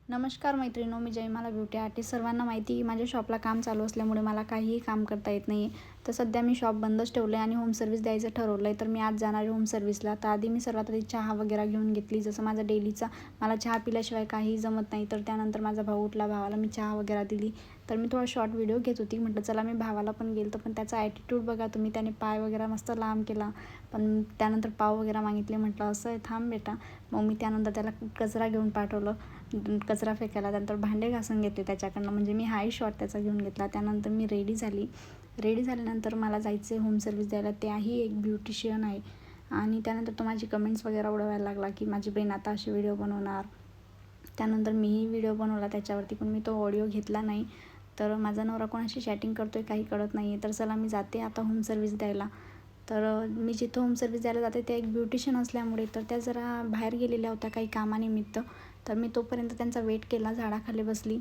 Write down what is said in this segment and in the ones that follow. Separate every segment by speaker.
Speaker 1: नमस्कार मैत्रिणींनो, मी Jaymala beauty artist. सर्वांना माहिती आहे की माझ्या शॉपला काम चालू असल्यामुळे मला काहीही काम करता येत नाही आहे. तर सध्या मी शॉप बंदच ठेवलं आहे आणि होम सर्व्हिस द्यायचं ठरवलं आहे. तर मी आज जाणार आहे होम सर्व्हिसला. तर आधी मी सर्वात आधी चहा वगैरे घेऊन घेतली, जसं माझा डेलीचा. मला चहा पिल्याशिवाय काहीही जमत नाही. तर त्यानंतर माझा भाऊ उठला, भावाला मी चहा वगैरे दिली. तर मी थोडा शॉर्ट व्हिडिओ घेत होती. म्हटलं चला मी भावाला पण गेलो, पण त्याचा ॲटिट्यूड बघा तुम्ही. त्याने पाय वगैरे मस्त लांब केला, पण त्यानंतर पाव वगैरे मागितले. म्हटलं असं आहे, थांब बेटा. मग मी त्यानंतर त्याला कचरा घेऊन पाठवलं, कचरा फेकायला. त्यानंतर भांडे घासून घेतले त्याच्याकडनं, म्हणजे मी हाही शॉट त्याचा घेऊन घेतला. त्यानंतर मी रेडी झाल्यानंतर मला जायचं आहे होम सर्व्हिस द्यायला. त्याही एक ब्युटिशियन आहे. आणि त्यानंतर तो माझी कमेंट्स वगैरे उडवायला लागला की माझी बहीण आता अशी व्हिडिओ बनवणार. त्यानंतर मीही व्हिडिओ बनवला त्याच्यावरती, पण मी तो ऑडिओ घेतला नाही. तर माझा नवरा कोणाशी चॅटिंग करतो आहे काही कळत नाही आहे. तर चला मी जाते आता होम सर्व्हिस द्यायला. तर मी जिथं होम सर्व्हिस द्यायला जाते त्या एक ब्युटिशियन असल्यामुळे तर त्या जरा बाहेर गेलेल्या होत्या काही कामानिमित्त. तर मी तोपर्यंत त्यांचा वेट केला, झाडाखाली बसली.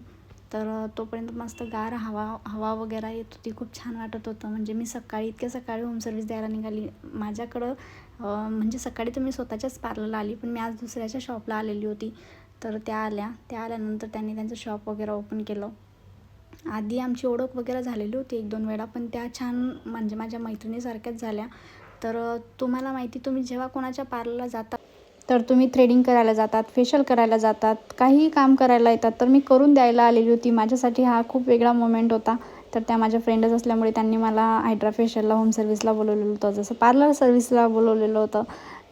Speaker 1: तर तोपर्यंत मस्त गार हवा वगैरे येत होती, खूप छान वाटत होतं. म्हणजे मी इतक्या सकाळी होम सर्व्हिस द्यायला निघाली. माझ्याकडं म्हणजे सकाळी तर मी स्वतःच्याच पार्लरला आली, पण मी आज दुसऱ्याच्या शॉपला आलेली होती. तर त्या आल्यानंतर त्यांनी त्यांचं शॉप वगैरे ओपन केलं. आधी आमची ओळख वगैरे झालेली होती 1-2 वेळा, पण त्या छान म्हणजे माझ्या मैत्रिणीसारख्याच झाल्या. तर तुम्हाला माहिती, तुम्ही जेव्हा कोणाच्या पार्लरला जाता तर तुम्ही थ्रेडिंग करायला जातात, फेशियल करायला जातात, काहीही काम करायला येतात. तर मी करून द्यायला आलेली होती. माझ्यासाठी हा खूप वेगळा मोमेंट होता. तर त्या माझ्या फ्रेंडच असल्यामुळे त्यांनी मला हायड्रा फेशियलला होम सर्व्हिसला बोलवलेलं होतं, जसं पार्लर सर्व्हिसला बोलवलेलं होतं.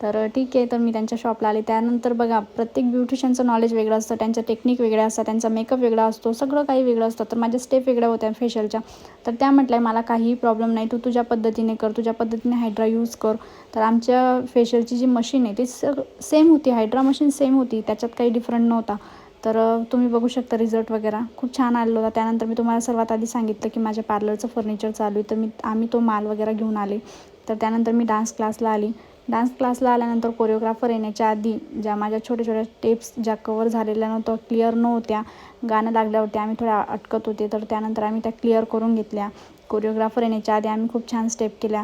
Speaker 1: तर ठीक आहे, तर मी त्यांच्या शॉपला आले. त्यानंतर बघा, प्रत्येक ब्युटिशियनचं नॉलेज वेगळं असतं, त्यांच्या टेक्निक वेगळ्या असतात, त्यांचा मेकअप वेगळा असतो, सगळं काही वेगळं असतं. तर माझ्या स्टेप वेगळ्या होत्या फेशियलच्या. तर त्या म्हटल्या मला काहीही प्रॉब्लेम नाही, तू तुझ्या पद्धतीने कर, तुझ्या पद्धतीने हायड्रा यूज कर. तर आमच्या फेशियलची जी मशीन आहे ती सेम होती, हायड्रा मशीन सेम होती, त्याच्यात काही डिफरंट नव्हता. तर तुम्ही बघू शकता रिझल्ट वगैरे खूप छान आलेला होता. त्यानंतर मी तुम्हाला सर्वात आधी सांगितलं की माझ्या पार्लरचं फर्निचर चालू आहे, तर आम्ही तो माल वगैरे घेऊन आले. तर त्यानंतर मी डान्स क्लासला आली. डान्स क्लासला आल्यानंतर कोरिओग्राफर येण्याच्या आधी ज्या माझ्या छोट्या छोट्या स्टेप्स ज्या कवर झालेल्या नव्हत्या, क्लिअर नव्हत्या, गाणं लागल्यावरती आम्ही थोड्या अटकत होते, तर त्यानंतर आम्ही त्या क्लिअर करून घेतल्या. कोरिओग्राफर येण्याच्या आधी आम्ही खूप छान स्टेप केल्या.